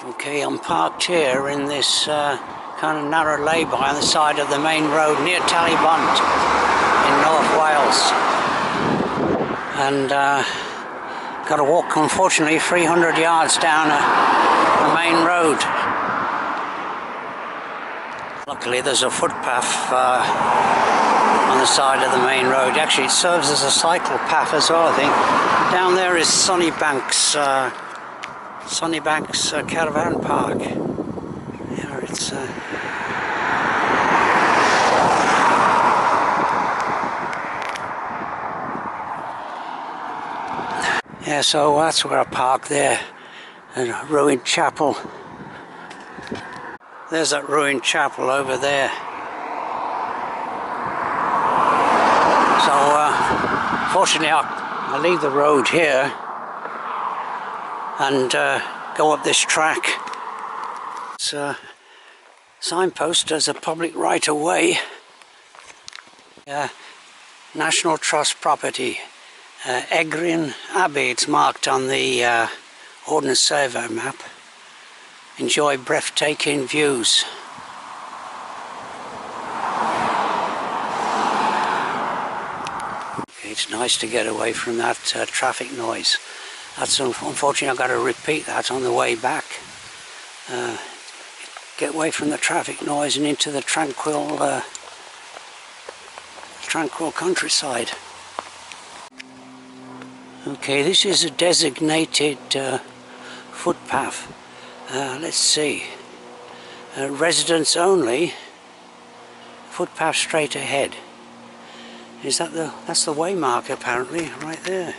Okay, I'm parked here in this kind of narrow lay-by on the side of the main road near Tal-y-Bont in North Wales, and got to walk, unfortunately, 300 yards down a main road. Luckily there's a footpath on the side of the main road. Actually it serves as a cycle path as well, I think. Down there is Sunnybanks Caravan Park. Here it's yeah, so that's where I park there. A ruined chapel. There's that ruined chapel over there. So fortunately I leave the road here and go up this track. It's a signpost as a public right-of-way. National Trust property. Egryn Abbey, it's marked on the Ordnance Survey map. Enjoy breathtaking views. It's nice to get away from that traffic noise. That's unfortunately I've got to repeat that on the way back. Get away from the traffic noise and into the tranquil countryside. Okay, this is a designated footpath. Let's see. Residents only. Footpath straight ahead. Is that that's the waymark apparently, right there.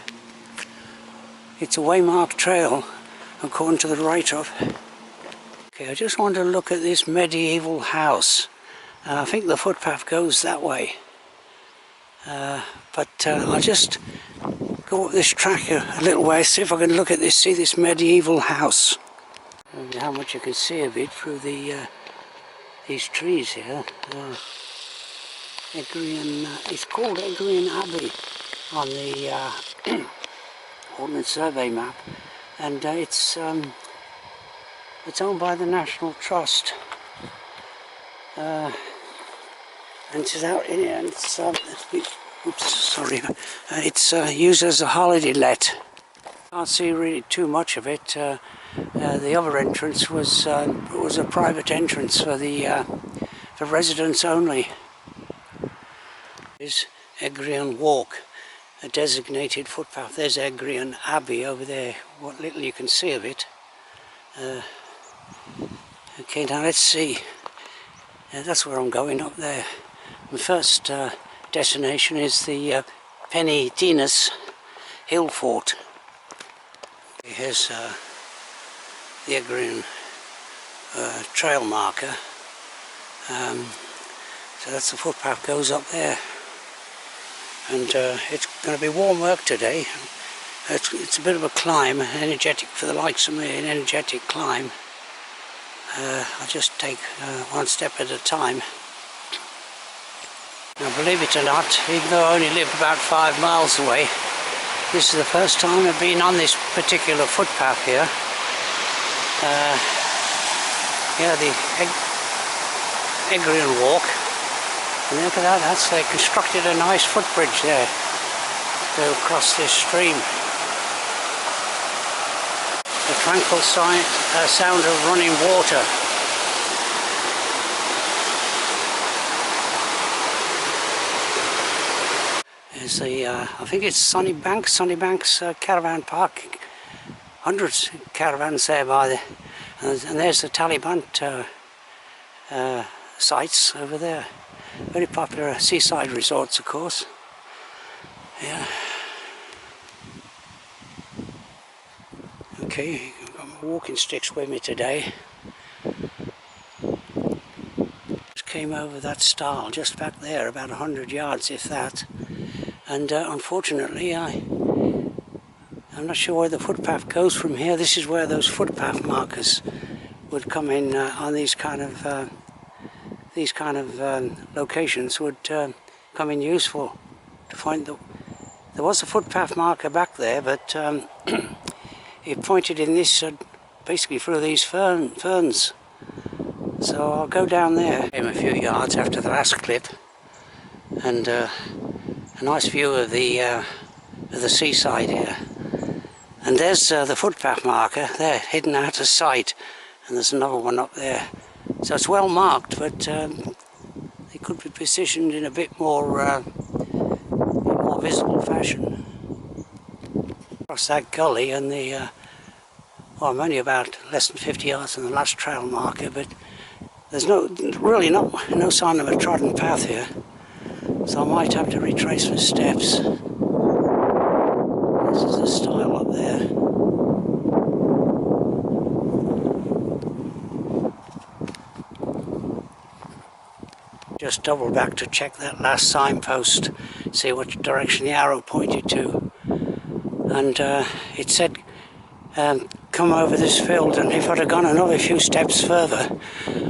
It's a waymarked trail according to the write-up. Okay, I just want to look at this medieval house. I think the footpath goes that way. But I'll just go up this track a little way, see if I can look at this, see this medieval house. How much you can see of it through these trees here. Egryn, it's called Egryn Abbey on the Ordnance Survey map, and it's owned by the National Trust. And it's out in here, and it's oops, sorry. It's used as a holiday let. Can't see really too much of it. The other entrance was a private entrance for residents only. There's Egryn Walk, a designated footpath. There's Egryn Abbey over there. What little you can see of it. Okay, now let's see. That's where I'm going, up there. My first destination is the Prehistoric hillfort. Here's the Egryn trail marker. So that's the footpath goes up there, and it's going to be warm work today. It's a bit of a climb, energetic for the likes of me, an energetic climb. I'll just take one step at a time. Now, believe it or not, even though I only live about 5 miles away, this is the first time I've been on this particular footpath here. Yeah, the Egryn Walk. And look at that, they constructed a nice footbridge there to go across this stream. The tranquil sound of running water. There's the, I think it's Sunnybanks Caravan Park. Hundreds of caravans there by the, and there's the Tal-y-Bont sites over there. Very popular seaside resorts, of course. Yeah. Okay, I've got my walking sticks with me today. Just came over that stile just back there, about 100 yards, if that. And unfortunately, I'm not sure where the footpath goes from here. This is where those footpath markers would come in on these kind of locations would come in useful to find there was a footpath marker back there, but it pointed in this basically through these ferns. So I'll go down there. Came a few yards after the last clip, and a nice view of the seaside here. And there's the footpath marker there, hidden out of sight, and there's another one up there. So it's well marked, but they could be positioned in a bit more visible fashion. Across that gully, and well, I'm only about less than 50 yards from the last trail marker, but there's really no sign of a trodden path here, so I might have to retrace my steps. This is the stile up there. Just double back to check that last signpost, see what direction the arrow pointed to, and it said come over this field, and if I'd have gone another few steps further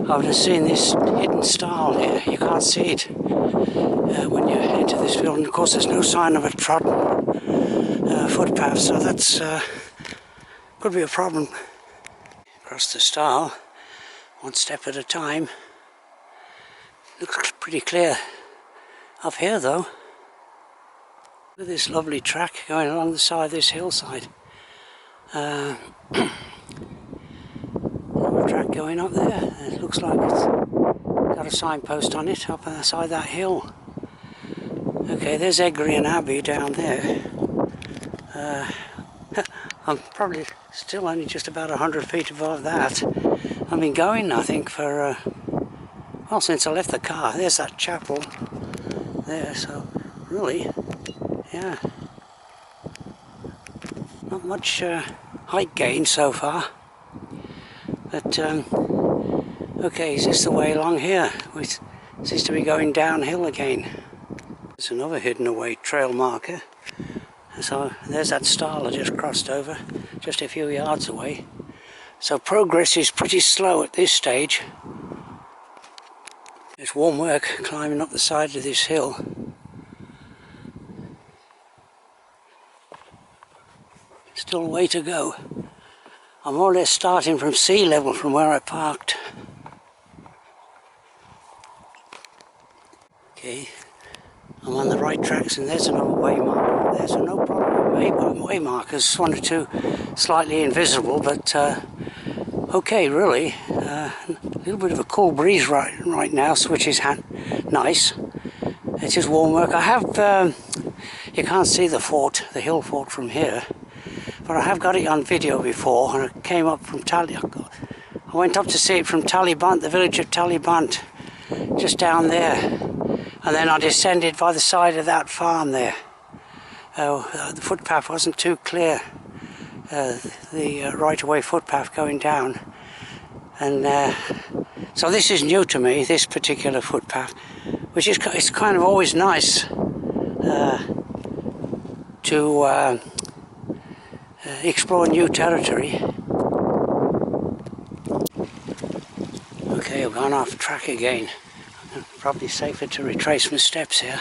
I would have seen this hidden stile here. You can't see it when you enter this field, and of course there's no sign of a trodden footpath, so that's could be a problem. Across the stile, one step at a time. Looks pretty clear up here though. Look at this lovely track going along the side of this hillside. Another track going up there. It looks like it's got a signpost on it up on the side of that hill. Okay, there's Egryn Abbey down there. I'm probably still only just about 100 feet above that. I've been going, I think, for well, since I left the car. There's that chapel there, so really, yeah, not much height gain so far, but okay, is this the way along here? It seems to be going downhill again. There's another hidden away trail marker, so there's that stile I just crossed over, just a few yards away. So progress is pretty slow at this stage. It's warm work climbing up the side of this hill. Still a way to go. I'm more or less starting from sea level from where I parked. Okay, I'm on the right tracks, and there's another way marker. There's no problem with way markers, one or two slightly invisible, but okay, really. A little bit of a cool breeze right now, which is nice. It is warm work. I have, you can't see the fort, the hill fort from here, but I have got it on video before, and I came up from I went up to see it from Tal-y-Bont, the village of Tal-y-Bont, just down there, and then I descended by the side of that farm there. The footpath wasn't too clear, the right-of-way footpath going down, and so this is new to me, this particular footpath, which is it's kind of always nice to explore new territory. Okay, I've gone off track again. Probably safer to retrace my steps here.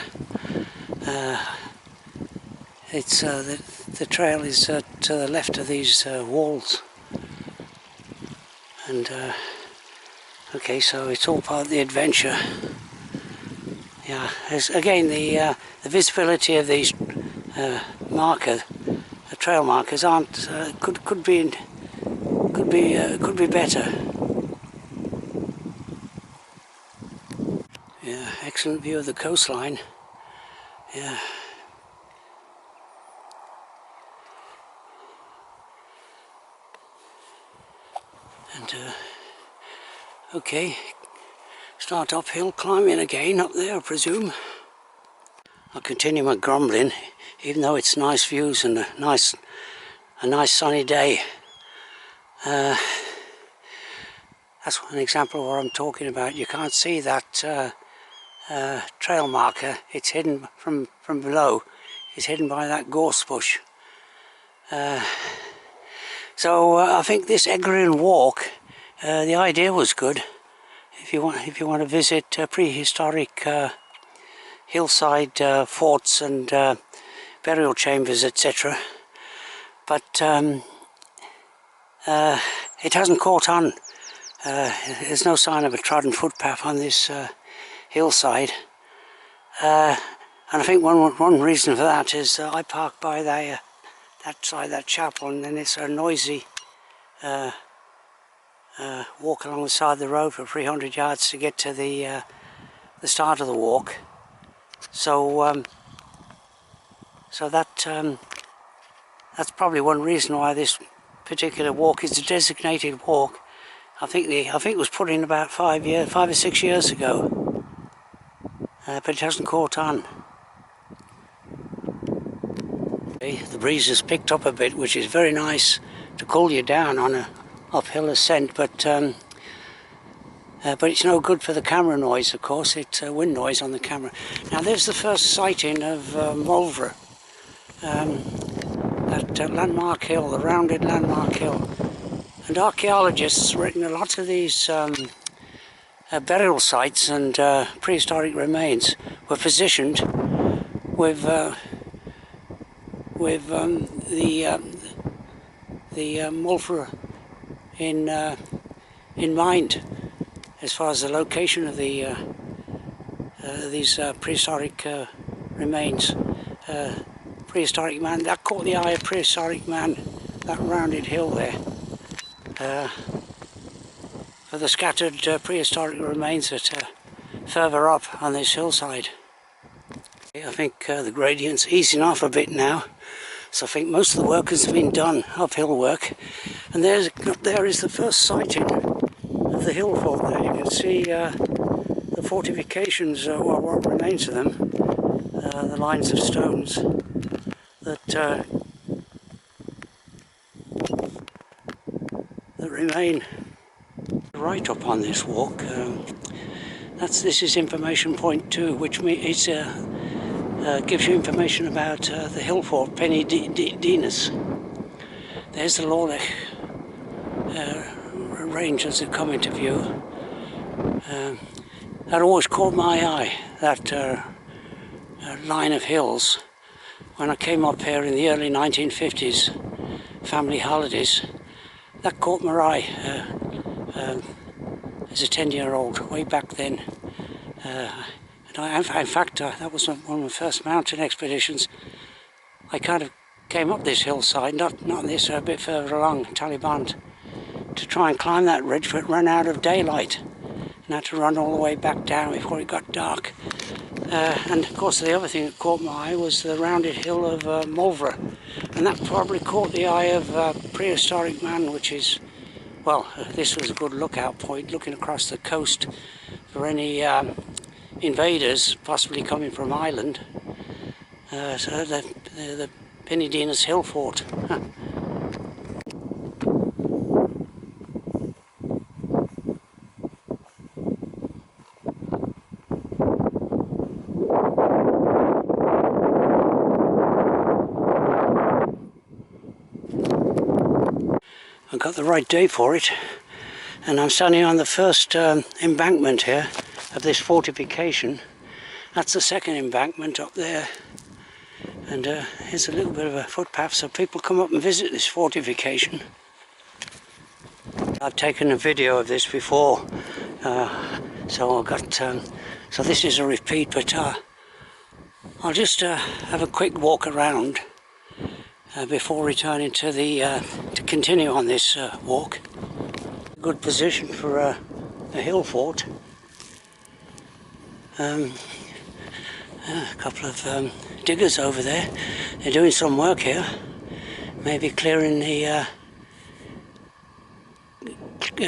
It's the trail is to the left of these walls, and okay, so it's all part of the adventure. Yeah, again the visibility of these trail markers aren't could be better. Yeah, excellent view of the coastline. Yeah. And okay, start uphill climbing again up there, I presume. I'll continue my grumbling, even though it's nice views and a nice sunny day. That's one example of what I'm talking about. You can't see that trail marker. It's hidden from below. It's hidden by that gorse bush. So I think this Egryn walk, the idea was good. If you want to visit prehistoric hillside forts and burial chambers, etc. But it hasn't caught on. There's no sign of a trodden footpath on this hillside. And I think one reason for that is I park by that side, that chapel, and then it's a noisy walk along the side of the road for 300 yards to get to the start of the walk. So so that's probably one reason why this particular walk is a designated walk. I think it was put in about 5 or 6 years ago, but it hasn't caught on. The breeze has picked up a bit, which is very nice to cool you down on a uphill ascent, but it's no good for the camera noise, of course. It's wind noise on the camera. Now there's the first sighting of Mulvra, that landmark hill, the rounded landmark hill. And archaeologists written a lot of these burial sites and prehistoric remains were positioned with the Mulvra in mind, as far as the location of the these prehistoric remains. Prehistoric man, that caught the eye of prehistoric man, that rounded hill there. For the scattered prehistoric remains that are further up on this hillside. I think the gradient's easing off a bit now, so I think most of the work has been done, uphill work. And there is the first sighting of the hill fort there. You can see the fortifications, well, what remains of them, the lines of stones that remain. Right up on this walk, this is information point 2, which gives you information about the hill fort Penny-Dinas. There's the Lorlich range as it come into view. That always caught my eye, that line of hills. When I came up here in the early 1950s, family holidays, that caught my eye as a 10-year-old, way back then. And in fact, that was one of my first mountain expeditions. I kind of came up this hillside, not this, a bit further along, Tal-y-Bont, to try and climb that ridge, but it ran out of daylight and had to run all the way back down before it got dark. And of course the other thing that caught my eye was the rounded hill of Mulvra, and that probably caught the eye of prehistoric man, which is, well, this was a good lookout point, looking across the coast for any invaders possibly coming from Ireland. So the Penny-Dinas hill fort. I got the right day for it, and I'm standing on the first embankment here of this fortification. That's the second embankment up there, and here's a little bit of a footpath so people come up and visit this fortification. I've taken a video of this before, so I got so this is a repeat, but I'll just have a quick walk around before returning to to continue on this walk. Good position for a hill fort. A couple of diggers over there. They're doing some work here. Maybe clearing the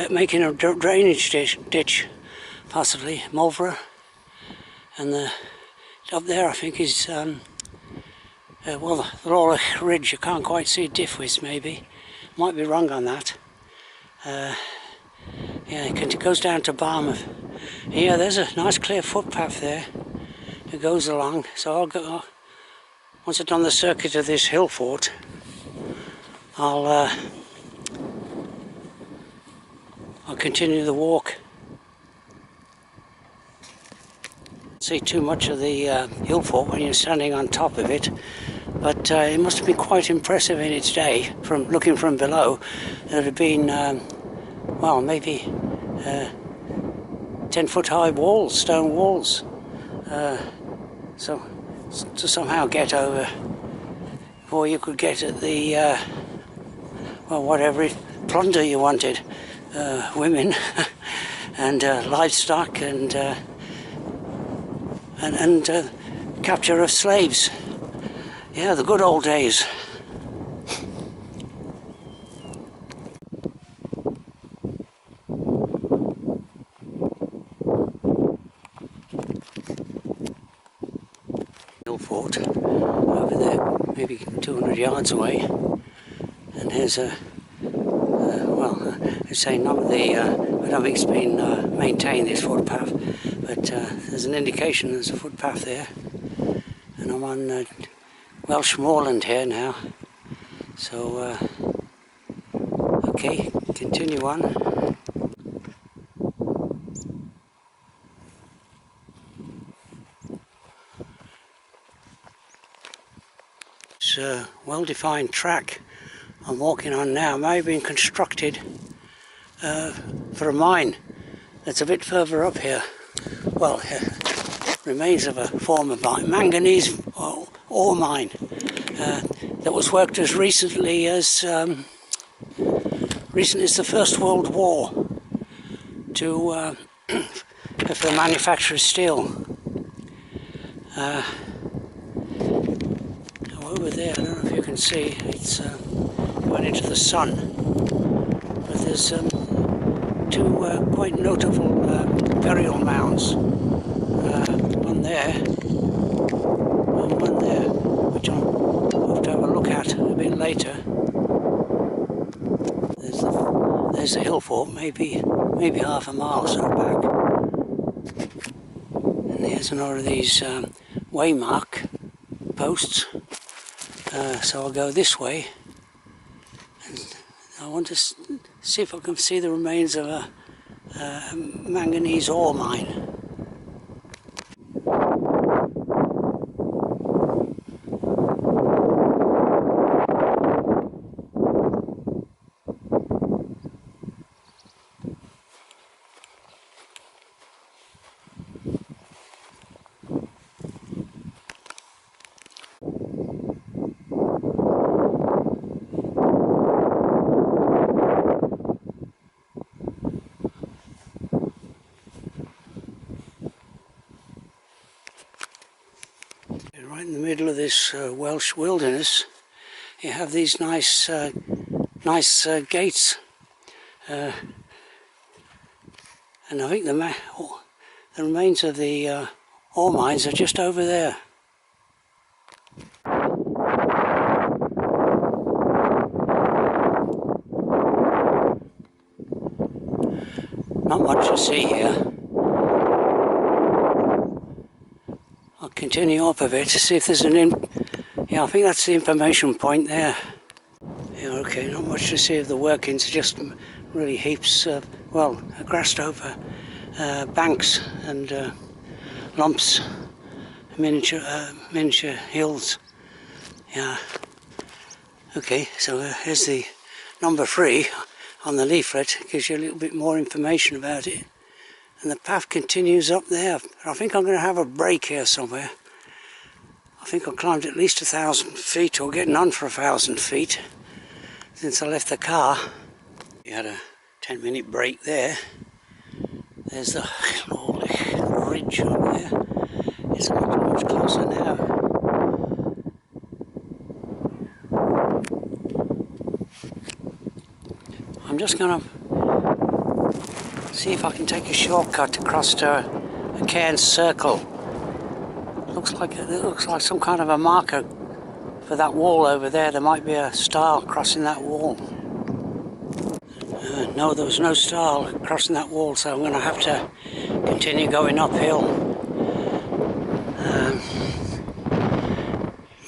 making a drainage ditch, possibly Mulvra. And up there, I think, is well, the Lorlich Ridge. You can't quite see Diffwith, maybe. Might be wrong on that. Yeah, it goes down to Barmouth. Yeah, there's a nice clear footpath there. It goes along. So I'll go. Once I've done the circuit of this hill fort, I'll continue the walk. See too much of the hill fort when you're standing on top of it, but it must have been quite impressive in its day, from looking from below. There had been well, maybe 10-foot high walls, stone walls, so to somehow get over, or you could get at the well, whatever plunder you wanted, women and livestock and capture of slaves. Yeah, the good old days. Hillfort over there, maybe 200 yards away, and here's a well, I say none of the I don't think it's been maintained, this footpath, but there's an indication there's a footpath there, and I'm on Welsh moorland here now, so okay, continue on. It's a well-defined track I'm walking on now. May have been constructed for a mine that's a bit further up here. Well, remains of a former mine, manganese ore mine, that was worked as recently as the First World War to for the manufacture of steel. Over there, I don't know if you can see, it's going into the sun, but there's two quite notable burial mounds, one there and one there, which I'll have to have a look at a bit later. There's the hillfort, maybe half a mile sort of back, and there's another of these waymark posts. So I'll go this way, and I want to see if I can see the remains of a manganese ore mine. Right in the middle of this Welsh wilderness, you have these nice gates, and I think the remains of the ore mines are just over there. Not much to see here. I'll continue up a bit to see if there's yeah, I think that's the information point there. Yeah, okay, not much to see of the workings, just really heaps of, well, grassed over banks and lumps, miniature hills. Yeah. Okay, so here's the number 3 on the leaflet, gives you a little bit more information about it. And the path continues up there. I think I'm going to have a break here somewhere. I think I've climbed at least 1,000 feet, or getting on for 1,000 feet since I left the car. We had a 10-minute break there. There's the ridge up there. It's much closer now. I'm just going to see if I can take a shortcut across to a cairn circle. It looks like some kind of a marker for that wall over there. There might be a stile crossing that wall. No, there was no stile crossing that wall, so I'm going to have to continue going uphill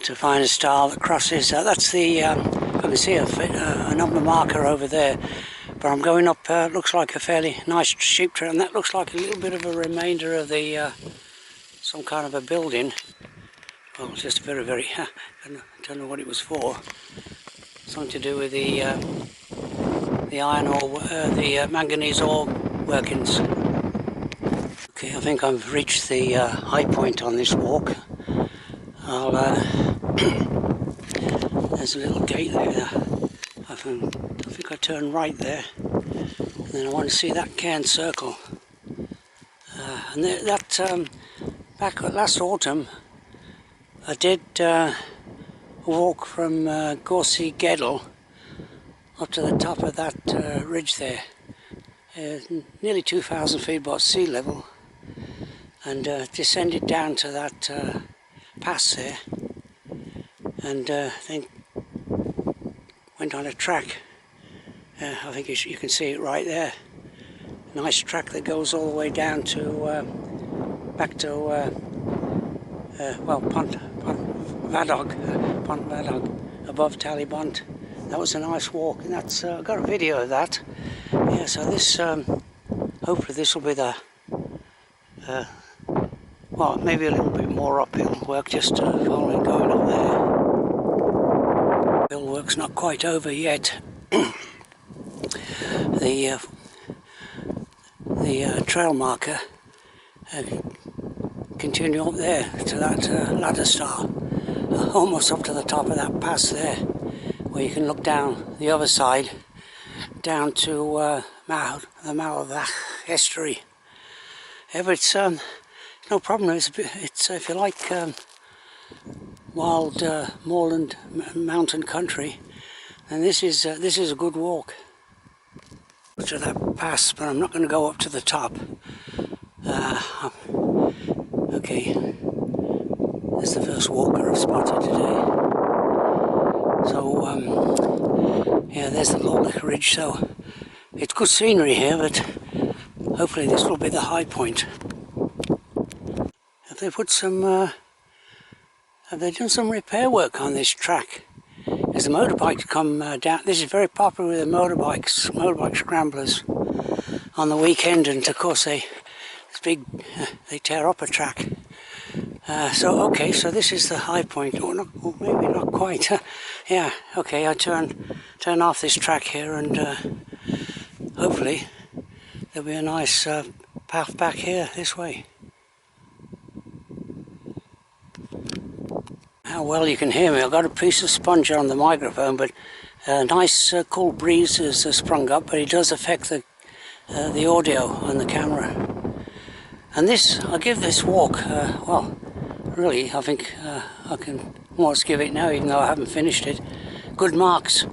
to find a stile that crosses. That's the I can see a number marker over there. But I'm going up, looks like a fairly nice sheep trail, and that looks like a little bit of a remainder of the some kind of a building. Well, it's just very, I don't know what it was for. Something to do with the iron ore, the manganese ore workings. Okay, I think I've reached the high point on this walk. I'll there's a little gate there. I think I turn right there, and then I want to see that cairn circle. And that back last autumn, I did a walk from Gorsey Geddle up to the top of that ridge there, nearly 2,000 feet above sea level, and descended down to that pass there, and then went on a track. I think you can see it right there. Nice track that goes all the way down to back to well, Pont Vadog, above Tal-y-Bont. That was a nice walk, and that's I've got a video of that. Yeah, so this hopefully this will be the well, maybe a little bit more uphill work, just following going up there. Hill work's not quite over yet. The trail marker continue up there to that ladder star, almost up to the top of that pass there, where you can look down the other side down to the mouth of that estuary. Yeah, but it's no problem. It's if you like wild moorland mountain country, and this is a good walk to that pass. But I'm not going to go up to the top. Okay, that's the first walker I've spotted today. So yeah, there's the Lawless Ridge. So it's good scenery here, but hopefully this will be the high point. Have they put some? Have they done some repair work on this track? As the motorbikes come down, this is very popular with the motorbike scramblers on the weekend, and of course they tear up a track. So okay, so this is the high point, or maybe not quite. Yeah, okay, I turn off this track here, and hopefully there'll be a nice path back here this way. How well you can hear me. I've got a piece of sponge on the microphone, but a nice cool breeze has sprung up, but it does affect the audio on the camera. And this, I give this walk, well, really, I think I can almost give it now, even though I haven't finished it. Good marks,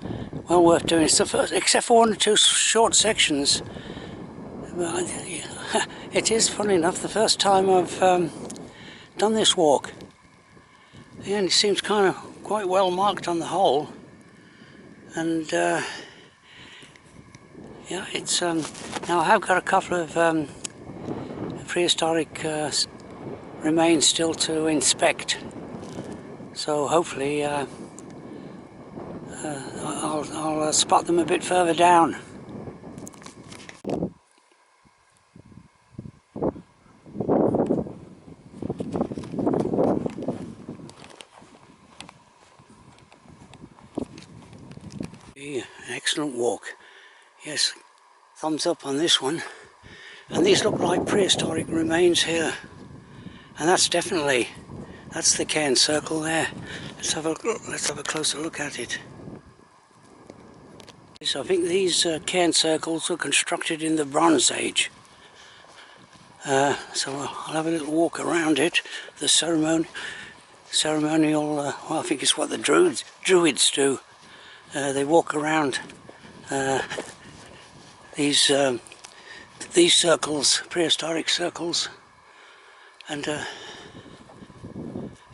well worth doing. It's the first, except for one or two short sections. It is, funny enough, the first time I've done this walk. And it seems kind of quite well marked on the whole. And yeah, it's now I have got a couple of prehistoric remains still to inspect, so hopefully I'll spot them a bit further down. Excellent walk. Yes, thumbs up on this one. And these look like prehistoric remains here, and that's definitely, that's the cairn circle there. Let's have a closer look at it. So I think these cairn circles were constructed in the Bronze Age. So I'll have a little walk around it. The ceremonial, well, I think it's what the Druids do. They walk around these circles, prehistoric circles, and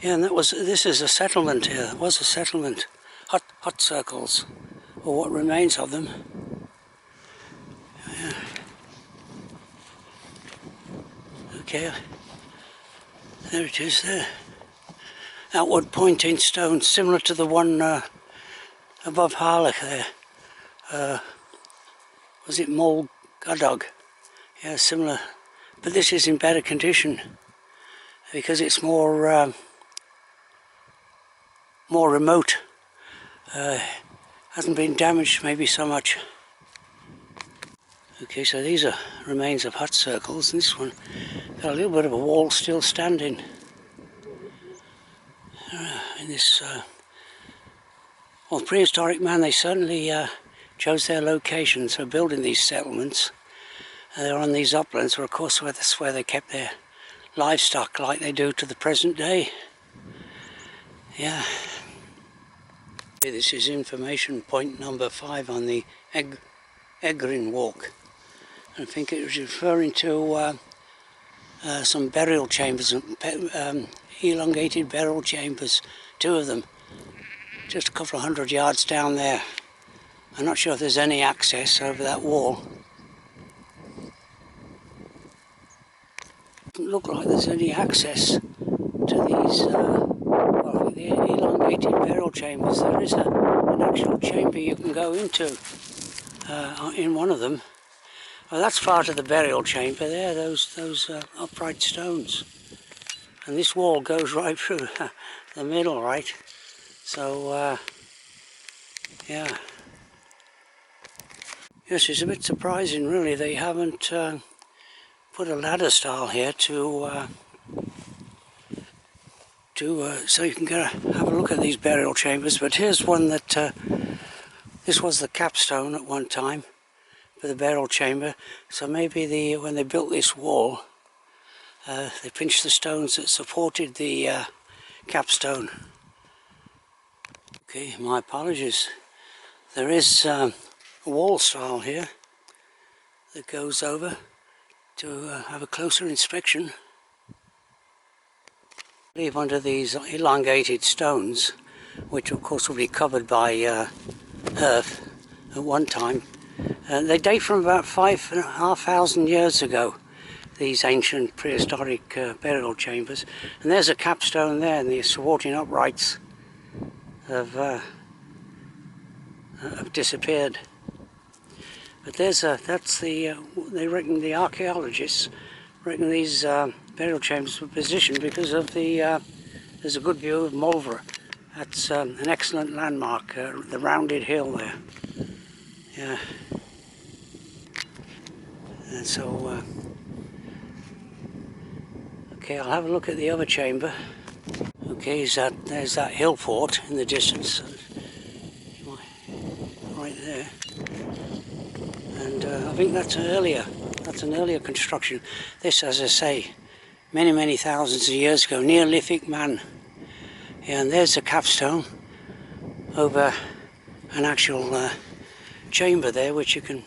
yeah, and this is a settlement here. It was a settlement, hut circles, or what remains of them. Yeah. Okay, there it is there. Outward pointing stone, similar to the one above Harlech there. Was it Mole Gadog? Yeah, similar, but this is in better condition because it's more remote. Hasn't been damaged maybe so much. Okay, so these are remains of hut circles. This one got a little bit of a wall still standing. In this, well, prehistoric man, they certainly chose their locations for building these settlements. They're on these uplands, where of course that's where they kept their livestock, like they do to the present day. Yeah. This is information point number 5 on the Egryn walk. I think it was referring to some burial chambers, elongated burial chambers, 2 of them, just a couple of 100 yards down there. I'm not sure if there's any access over that wall. Doesn't look like there's any access to these well, the elongated burial chambers. There is an actual chamber you can go into in one of them. Well, that's part of the burial chamber there, those upright stones. And this wall goes right through the middle, right? So, yeah. Yes, it's a bit surprising, really. They haven't put a ladder style here to so you can have a look at these burial chambers. But here's one that this was the capstone at one time for the burial chamber. So maybe when they built this wall, they pinched the stones that supported the capstone. Okay, my apologies. There is a wall style here that goes over to have a closer inspection. I believe under these elongated stones, which of course will be covered by earth at one time, they date from about 5,500 years ago, these ancient prehistoric burial chambers. And there's a capstone there, and the supporting uprights have disappeared. But they reckon, the archaeologists reckon these burial chambers were positioned because of there's a good view of Mulver. That's an excellent landmark, the rounded hill there. Yeah. And so, okay, I'll have a look at the other chamber. Okay, there's that hill fort in the distance, right there. And I think that's an earlier construction. This, as I say, many thousands of years ago, Neolithic man. Yeah, and there's the capstone over an actual chamber there, which you can,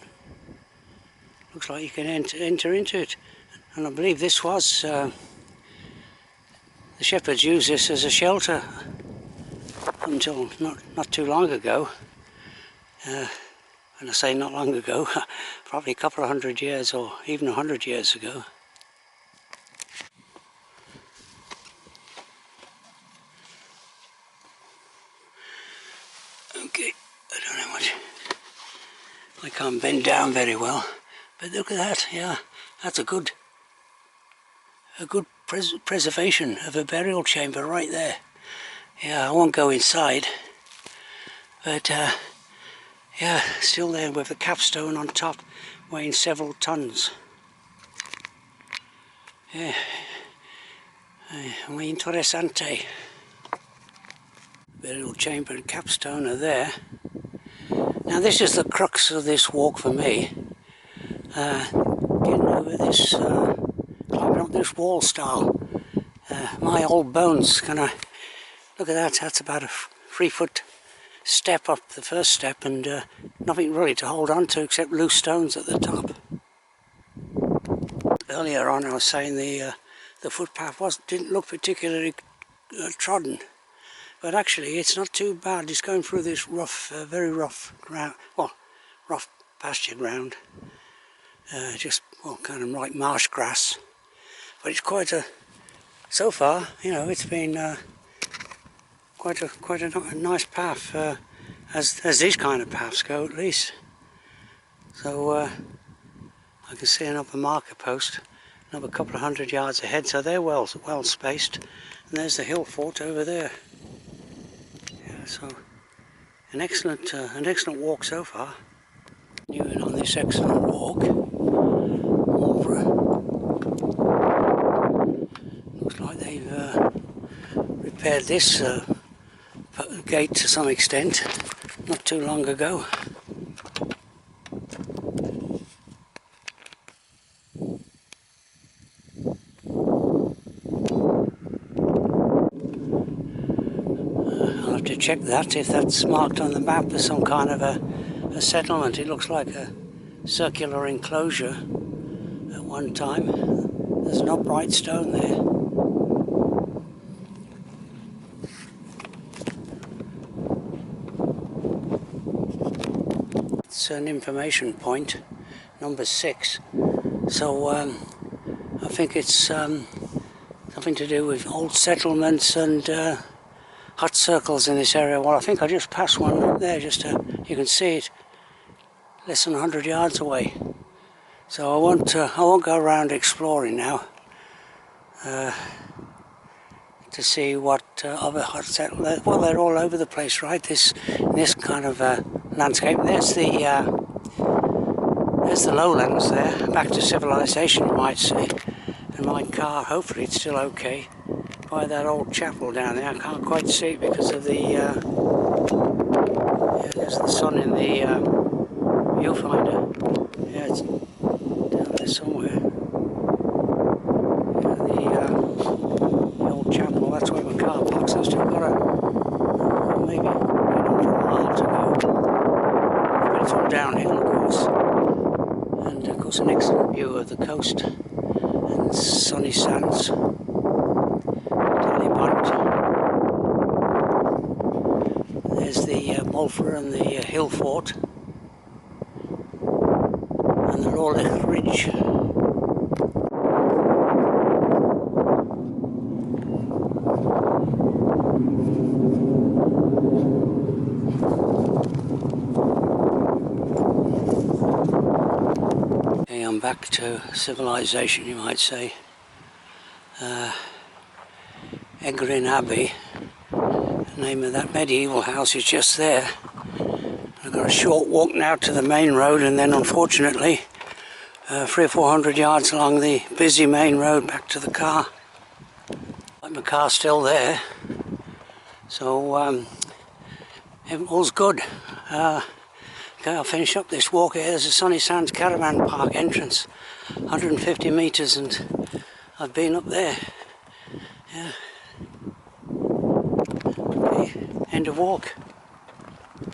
looks like you can enter into it. And I believe this was, the shepherds used this as a shelter until not too long ago. And I say not long ago, probably a couple of 100 years or even 100 years ago. Okay, I don't know what, I can't bend down very well, but look at that. Yeah, that's a good preservation of a burial chamber right there. Yeah, I won't go inside, but yeah, still there with the capstone on top, weighing several tons. Yeah, muy interesante. Burial chamber and capstone are there. Now this is the crux of this walk for me. Getting over this, climbing up this wall style. My old bones gonna, look at that, that's about a 3-foot step up, the first step, and nothing really to hold on to except loose stones at the top. Earlier on I was saying the footpath didn't look particularly trodden, but actually it's not too bad. It's going through this rough, very rough ground, well, rough pasture ground, just, well, kind of like marsh grass, but it's quite a, so far, you know, it's been quite a nice path, as these kind of paths go, at least. So I can see another marker post, another couple of 100 yards ahead, so they're well spaced. And there's the hill fort over there. Yeah, so an excellent walk so far. Continuing on this excellent walk over. Looks like they've repaired this gate to some extent not too long ago. I'll have to check that, if that's marked on the map as some kind of a settlement. It looks like a circular enclosure at one time. There's an upright stone there. It's an information point, number 6. So I think it's something to do with old settlements and hut circles in this area. Well, I think I just passed one up there, you can see it less than 100 yards away. So I won't go around exploring now to see what other hut settlements. Well, they're all over the place, right? This kind of landscape. There's the lowlands there, back to civilization, you might say. And my car, hopefully it's still okay, by that old chapel down there. I can't quite see it because of the yeah, there's the sun in the viewfinder. Yeah, it's down there somewhere. Yeah, the old chapel, that's where my car parks. I've still got maybe another mile to go. But it's all downhill, of course. And of course an excellent view of the coast and sunny sands. Tal-y-Bont. There's the Mulfer and the hillfort and the Lawlech Ridge. Okay, I'm back to civilization, you might say. Egryn Abbey, the name of that medieval house, is just there. I've got a short walk now to the main road, and then unfortunately 300 or 400 yards along the busy main road back to the car. My car's still there, so all's good. Okay, I'll finish up this walk here. There's a Sunny Sands Caravan Park entrance, 150 metres, and I've been up there. Yeah. Okay, end of walk.